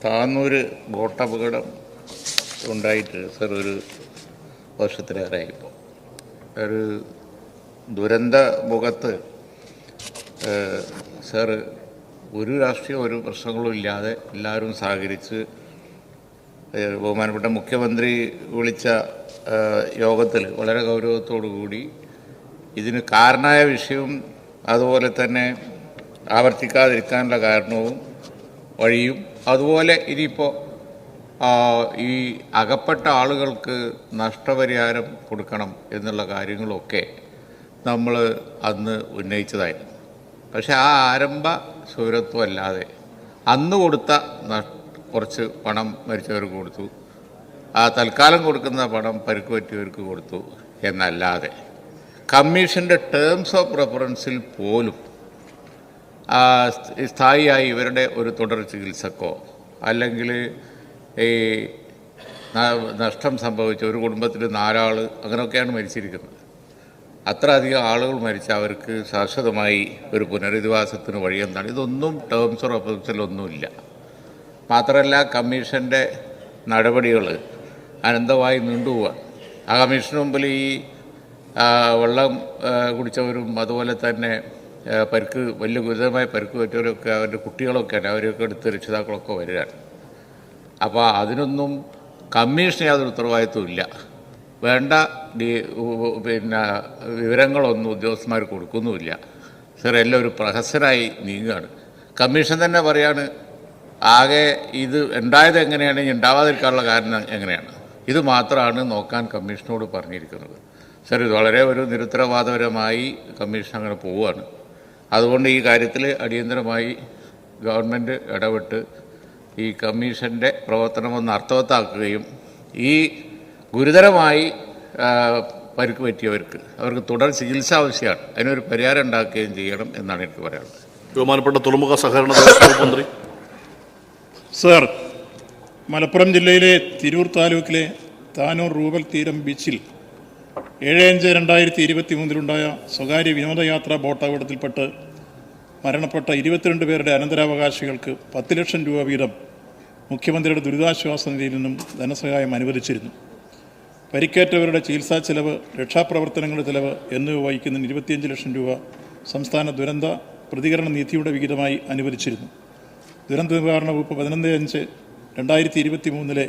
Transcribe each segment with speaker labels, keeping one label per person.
Speaker 1: താന്നൂർ ബോട്ടപകടം ഉണ്ടായിട്ട് സർ ഒരു വർഷത്തിലേറെയായിപ്പോൾ. ഒരു ദുരന്ത മുഖത്ത് സർ ഒരു രാഷ്ട്രീയം ഒരു പ്രശ്നങ്ങളും ഇല്ലാതെ എല്ലാവരും സഹകരിച്ച് ബഹുമാനപ്പെട്ട മുഖ്യമന്ത്രി വിളിച്ച യോഗത്തിൽ വളരെ ഗൗരവത്തോടു കൂടി ഇതിന് കാരണമായ വിഷയവും അതുപോലെ തന്നെ ആവർത്തിക്കാതിരിക്കാനുള്ള കാരണവും വഴിയും അതുപോലെ ഇനിയിപ്പോൾ ഈ അകപ്പെട്ട ആളുകൾക്ക് നഷ്ടപരിഹാരം കൊടുക്കണം എന്നുള്ള കാര്യങ്ങളൊക്കെ നമ്മൾ അന്ന് ഉന്നയിച്ചതായിരുന്നു. പക്ഷേ ആ ആരംഭ ശൂരത്വമല്ലാതെ അന്ന് കൊടുത്ത കുറച്ച് പണം മരിച്ചവർക്ക് കൊടുത്തു, ആ തൽക്കാലം കൊടുക്കുന്ന പണം പരിക്ക് പറ്റിയവർക്ക് കൊടുത്തു എന്നല്ലാതെ കമ്മീഷൻ്റെ ടേംസ് ഓഫ് റെഫറൻസിൽ പോലും സ്ഥായിയായി ഇവരുടെ ഒരു തുടർ ചികിത്സക്കോ അല്ലെങ്കിൽ ഈ നഷ്ടം സംഭവിച്ച ഒരു കുടുംബത്തിൽ 4 ആൾ അങ്ങനെയൊക്കെയാണ് മരിച്ചിരിക്കുന്നത്. അത്ര അധികം ആളുകൾ മരിച്ച അവർക്ക് ശാശ്വതമായി ഒരു പുനരധിവാസത്തിന് വഴിയെന്താണ്? ഇതൊന്നും ടേംസ് ഓഫ് റെഫറൻസിലൊന്നുമില്ല. മാത്രമല്ല കമ്മീഷൻ്റെ നടപടികൾ അനന്തമായി നീണ്ടുപോവാണ്. ആ കമ്മീഷന് മുമ്പിൽ ഈ വെള്ളം കുടിച്ചവരും അതുപോലെ തന്നെ വലിയ ഗുരുതരമായ പരിക്ക് പറ്റിയവരൊക്കെ അവരുടെ കുട്ടികളൊക്കെയാണ്, അവരൊക്കെ എടുത്ത് രക്ഷിതാക്കളൊക്കെ വരികയാണ്. അപ്പോൾ അതിനൊന്നും കമ്മീഷന് യാതൊരു ഉത്തരവാദിത്വം ഇല്ല. വേണ്ട വിവരങ്ങളൊന്നും ഉദ്യോഗസ്ഥന്മാർ കൊടുക്കുന്നുമില്ല. സർ എല്ലാം ഒരു പ്രഹസനായി നീങ്ങുകയാണ്. കമ്മീഷൻ തന്നെ പറയാണ് ആകെ ഇത് ഉണ്ടായത് എങ്ങനെയാണ്, ഉണ്ടാവാതിരിക്കാനുള്ള കാരണം എങ്ങനെയാണ്, ഇത് മാത്രമാണ് നോക്കാൻ കമ്മീഷനോട് പറഞ്ഞിരിക്കുന്നത്. സർ ഇത് വളരെ ഒരു നിരുത്തരവാദപരമായി കമ്മീഷൻ അങ്ങനെ പോവുകയാണ്. അതുകൊണ്ട് ഈ കാര്യത്തിൽ അടിയന്തരമായി ഗവൺമെൻറ് ഇടപെട്ട് ഈ കമ്മീഷൻ്റെ പ്രവർത്തനമൊന്ന് അർത്ഥവത്താക്കുകയും ഈ ഗുരുതരമായി പരിക്ക് പറ്റിയവർക്ക് അവർക്ക് തുടർ ചികിത്സ ആവശ്യമാണ്, അതിനൊരു പരിഹാരം ഉണ്ടാക്കുകയും ചെയ്യണം എന്നാണ് എനിക്ക് പറയാനുള്ളത്.
Speaker 2: ബഹുമാനപ്പെട്ട തുറമുഖ സഹകരണ വകുപ്പ് മന്ത്രി.
Speaker 3: സർ, മലപ്പുറം ജില്ലയിലെ തിരൂർ താലൂക്കിലെ താനൂർ റൂബൽ തീരം ബീച്ചിൽ 7/5/2023 സ്വകാര്യ വിനോദയാത്രാ ബോട്ട് അപകടത്തിൽപ്പെട്ട് മരണപ്പെട്ട 22 പേരുടെ അനന്തരാവകാശികൾക്ക് 10 ലക്ഷം രൂപ വീതം മുഖ്യമന്ത്രിയുടെ ദുരിതാശ്വാസ നിധിയിൽ നിന്നും ധനസഹായം അനുവദിച്ചിരുന്നു. പരിക്കേറ്റവരുടെ ചികിത്സാ ചെലവ്, രക്ഷാപ്രവർത്തനങ്ങളുടെ ചെലവ് എന്നിവ വഹിക്കുന്നതിന് 25 ലക്ഷം രൂപ സംസ്ഥാന ദുരന്ത പ്രതികരണ നിധിയുടെ വിഹിതമായി അനുവദിച്ചിരുന്നു. ദുരന്ത നിവാരണ വകുപ്പ് 15/5/2023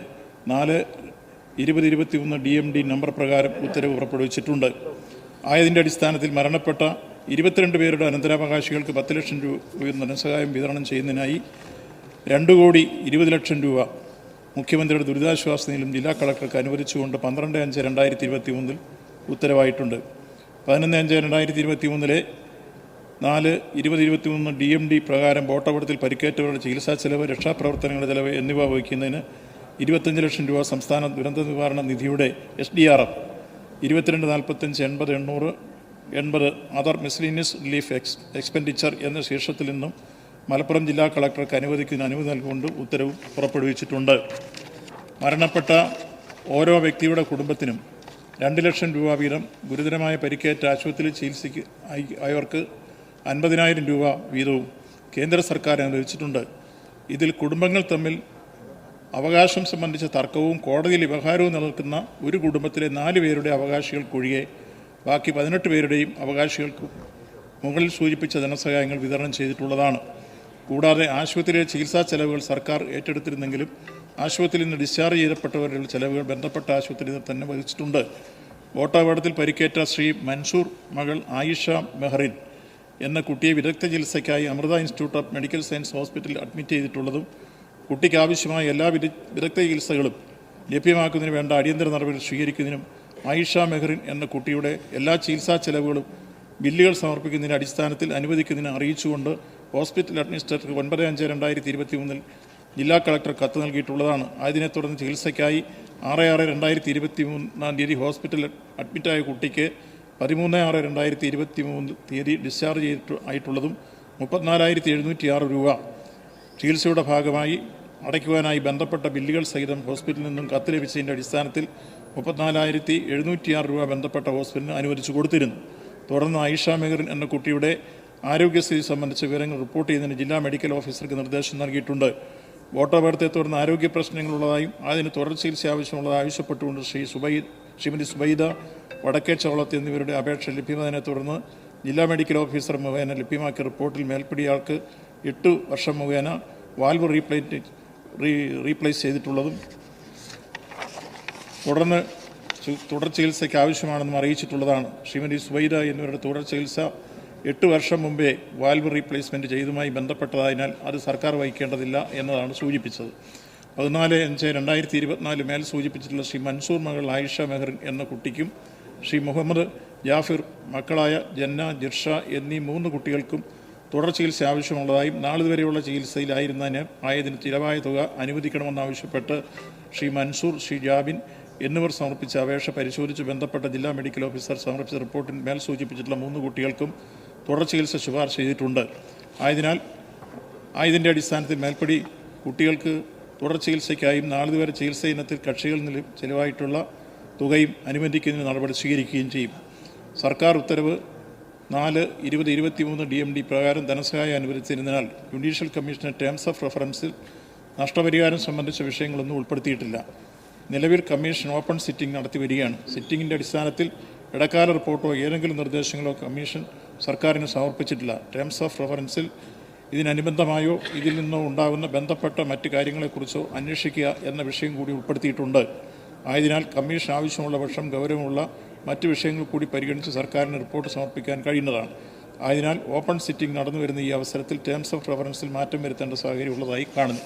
Speaker 3: 4/2023 DMD നമ്പർ പ്രകാരം ഉത്തരവ് പുറപ്പെടുവിച്ചിട്ടുണ്ട്. ആയതിൻ്റെ അടിസ്ഥാനത്തിൽ മരണപ്പെട്ട 22 പേരുടെ അനന്തരാവകാശികൾക്ക് 10 ലക്ഷം രൂപ ധനസഹായം വിതരണം ചെയ്യുന്നതിനായി 2,20,00,000 രൂപ മുഖ്യമന്ത്രിയുടെ ദുരിതാശ്വാസ നിധിയിലും ജില്ലാ കളക്ടർക്ക് അനുവദിച്ചുകൊണ്ട് 12/5/2023 ഉത്തരവായിട്ടുണ്ട്. 11/5/2023 4/2023 DMD പ്രകാരം ബോട്ടപകടത്തിൽ പരിക്കേറ്റവരുടെ ചികിത്സാ ചെലവ്, രക്ഷാപ്രവർത്തനങ്ങളുടെ ചെലവ് എന്നിവ വഹിക്കുന്നതിന് 25 ലക്ഷം രൂപ സംസ്ഥാന ദുരന്ത നിവാരണ നിധിയുടെ SDRF 224580 other miscellaneous relief expenditure എന്ന ശീർഷത്തിൽ നിന്നും മലപ്പുറം ജില്ലാ കളക്ടർക്ക് അനുവദിക്കുന്നതിന് അനുമതി നൽകിക്കൊണ്ട് ഉത്തരവ് പുറപ്പെടുവിച്ചിട്ടുണ്ട്. മരണപ്പെട്ട ഓരോ വ്യക്തിയുടെ കുടുംബത്തിനും 2 ലക്ഷം രൂപ വീതം, ഗുരുതരമായ പരിക്കേറ്റ ആശുപത്രിയിൽ ചികിത്സയ്ക്ക് ആയവർക്ക് 50,000 രൂപ വീതവും കേന്ദ്ര സർക്കാർ അനുവദിച്ചിട്ടുണ്ട്. ഇതിൽ കുടുംബങ്ങൾ തമ്മിൽ അവകാശം സംബന്ധിച്ച തർക്കവും കോടതിയിൽ വ്യവഹാരവും നിലനിൽക്കുന്ന ഒരു കുടുംബത്തിലെ 4 പേരുടെ അവകാശികൾക്കൊഴികെ ബാക്കി 18 പേരുടെയും അവകാശികൾക്ക് മുകളിൽ സൂചിപ്പിച്ച ധനസഹായങ്ങൾ വിതരണം ചെയ്തിട്ടുള്ളതാണ്. കൂടാതെ ആശുപത്രിയിലെ ചികിത്സാ ചെലവുകൾ സർക്കാർ ഏറ്റെടുത്തിരുന്നെങ്കിലും ആശുപത്രിയിൽ നിന്ന് ഡിസ്ചാർജ് ചെയ്യപ്പെട്ടവരുടെ ചെലവുകൾ ബന്ധപ്പെട്ട ആശുപത്രിയിൽ തന്നെ വഹിച്ചിട്ടുണ്ട്. ബോട്ടപകടത്തിൽ പരിക്കേറ്റ ശ്രീ മൻസൂർ മകൾ ആയിഷ മെഹറിൻ എന്ന കുട്ടിയെ വിദഗ്ധ ചികിത്സയ്ക്കായി Amrita institute of medical science ഹോസ്പിറ്റലിൽ അഡ്മിറ്റ് ചെയ്തിട്ടുള്ളതും കുട്ടിക്ക് ആവശ്യമായ എല്ലാ വിദഗ്ധ ചികിത്സകളും ലഭ്യമാക്കുന്നതിന് വേണ്ട അടിയന്തര നടപടികൾ സ്വീകരിക്കുന്നതിനും ആയിഷ മെഹറിൻ എന്ന കുട്ടിയുടെ എല്ലാ ചികിത്സാ ചെലവുകളും ബില്ലുകൾ സമർപ്പിക്കുന്നതിൻ്റെ അടിസ്ഥാനത്തിൽ അനുവദിക്കുന്നതിന് അറിയിച്ചുകൊണ്ട് ഹോസ്പിറ്റൽ അഡ്മിനിസ്ട്രേറ്റർക്ക് 9/5/2023 ജില്ലാ കളക്ടർ കത്ത് നൽകിയിട്ടുള്ളതാണ്. ആയതിനെ തുടർന്ന് ചികിത്സയ്ക്കായി 6/6/2023 ഹോസ്പിറ്റലിൽ അഡ്മിറ്റായ കുട്ടിക്ക് 13/6/2023 ഡിസ്ചാർജ് ആയിട്ടുള്ളതും 34,706 രൂപ ചികിത്സയുടെ ഭാഗമായി അടയ്ക്കുവാനായി ബന്ധപ്പെട്ട ബില്ലുകൾ സഹിതം ഹോസ്പിറ്റലിൽ നിന്നും കത്ത് ലഭിച്ചതിൻ്റെ അടിസ്ഥാനത്തിൽ 34,706 രൂപ ബന്ധപ്പെട്ട ഹോസ്പിറ്റലിന് അനുവദിച്ചു കൊടുത്തിരുന്നു. തുടർന്ന് ആയിഷ മെഹറിൻ എന്ന കുട്ടിയുടെ ആരോഗ്യസ്ഥിതി സംബന്ധിച്ച വിവരങ്ങൾ റിപ്പോർട്ട് ചെയ്യുന്നതിന് ജില്ലാ മെഡിക്കൽ ഓഫീസർക്ക് നിർദ്ദേശം നൽകിയിട്ടുണ്ട്. വോട്ടപകടത്തെ തുടർന്ന് ആരോഗ്യ പ്രശ്നങ്ങളുള്ളതായും അതിന് തുടർ ചികിത്സ ആവശ്യമുള്ളത് ആവശ്യപ്പെട്ടുകൊണ്ട് ശ്രീമതി സുബൈദ വടക്കേച്ചോളത്ത് എന്നിവരുടെ അപേക്ഷ ലഭ്യമായതിനെ തുടർന്ന് ജില്ലാ മെഡിക്കൽ ഓഫീസർ മുഖേന ലഭ്യമാക്കിയ റിപ്പോർട്ടിൽ മേൽപ്പടിയാൾക്ക് 8 വർഷം മുഖേന വാൽവ് റീപ്ലേസ് ചെയ്തിട്ടുള്ളതും തുടർന്ന് തുടർ ചികിത്സയ്ക്ക് ആവശ്യമാണെന്നും അറിയിച്ചിട്ടുള്ളതാണ്. ശ്രീമതി സുബൈദ എന്നിവരുടെ തുടർ ചികിത്സ 8 വർഷം മുമ്പേ വാൽവ് റീപ്ലേസ്മെൻറ്റ് ചെയ്തതുമായി ബന്ധപ്പെട്ടതായതിനാൽ അത് സർക്കാർ വഹിക്കേണ്ടതില്ല എന്നതാണ് സൂചിപ്പിച്ചത്. 14/5/2024 മേൽ സൂചിപ്പിച്ചിട്ടുള്ള ശ്രീ മൻസൂർ മകൾ ആയിഷ മെഹറിൻ എന്ന കുട്ടിക്കും ശ്രീ മുഹമ്മദ് ജാഫിർ മക്കളായ ജന്ന, ജിർഷ എന്നീ 3 കുട്ടികൾക്കും തുടർ ചികിത്സ ആവശ്യമുള്ളതായും നാളിതുവരെയുള്ള ചികിത്സയിലായിരുന്നതിന് ചിലവായ തുക അനുവദിക്കണമെന്നാവശ്യപ്പെട്ട് ശ്രീ മൻസൂർ, ശ്രീ ജാബിൻ എന്നിവർ സമർപ്പിച്ച അപേക്ഷ പരിശോധിച്ച് ബന്ധപ്പെട്ട ജില്ലാ മെഡിക്കൽ ഓഫീസർ സമർപ്പിച്ച റിപ്പോർട്ടിൽ മേൽ സൂചിപ്പിച്ചിട്ടുള്ള 3 കുട്ടികൾക്കും തുടർ ചികിത്സ ശുപാർശ ചെയ്തിട്ടുണ്ട്. ആയതിൻ്റെ അടിസ്ഥാനത്തിൽ മേൽപ്പടി കുട്ടികൾക്ക് തുടർ ചികിത്സയ്ക്കായും നാളിതുവരെ ചികിത്സ ഇനത്തിൽ കക്ഷികളിൽ നിന്ന് ചിലവായിട്ടുള്ള തുകയും അനുബന്ധിക്കുന്നതിന് നടപടി സ്വീകരിക്കുകയും ചെയ്യും. സർക്കാർ ഉത്തരവ് 4/2023 DMD പ്രകാരം ധനസഹായം അനുവദിച്ചിരുന്നതിനാൽ ജുഡീഷ്യൽ കമ്മീഷന്റെ ടേംസ് ഓഫ് റെഫറൻസിൽ നഷ്ടപരിഹാരം സംബന്ധിച്ച വിഷയങ്ങളൊന്നും ഉൾപ്പെടുത്തിയിട്ടില്ല. നിലവിൽ കമ്മീഷൻ ഓപ്പൺ സിറ്റിംഗ് നടത്തി വരികയാണ്. സിറ്റിംഗിൻ്റെ അടിസ്ഥാനത്തിൽ ഇടക്കാല റിപ്പോർട്ടോ ഏതെങ്കിലും നിർദ്ദേശങ്ങളോ കമ്മീഷൻ സർക്കാരിന് സമർപ്പിച്ചിട്ടില്ല. ടേംസ് ഓഫ് റെഫറൻസിൽ ഇതിനനുബന്ധമായോ ഇതിൽ നിന്നോ ഉണ്ടാകുന്ന ബന്ധപ്പെട്ട മറ്റ് കാര്യങ്ങളെക്കുറിച്ചോ അന്വേഷിക്കുക എന്ന വിഷയം കൂടി ഉൾപ്പെടുത്തിയിട്ടുണ്ട്. ആയതിനാൽ കമ്മീഷൻ ആവശ്യമുള്ള പക്ഷം ഗൗരവമുള്ള മറ്റ് വിഷയങ്ങൾ കൂടി പരിഗണിച്ച് സർക്കാരിന് റിപ്പോർട്ട് സമർപ്പിക്കാൻ കഴിയുന്നതാണ്. ആയതിനാൽ ഓപ്പൺ സിറ്റിംഗ് നടന്നു വരുന്ന ഈ അവസരത്തിൽ ടേംസ് ഓഫ് റെഫറൻസിൽ മാറ്റം വരുത്തേണ്ട സാഹചര്യം ഉള്ളതായി കാണുന്നു.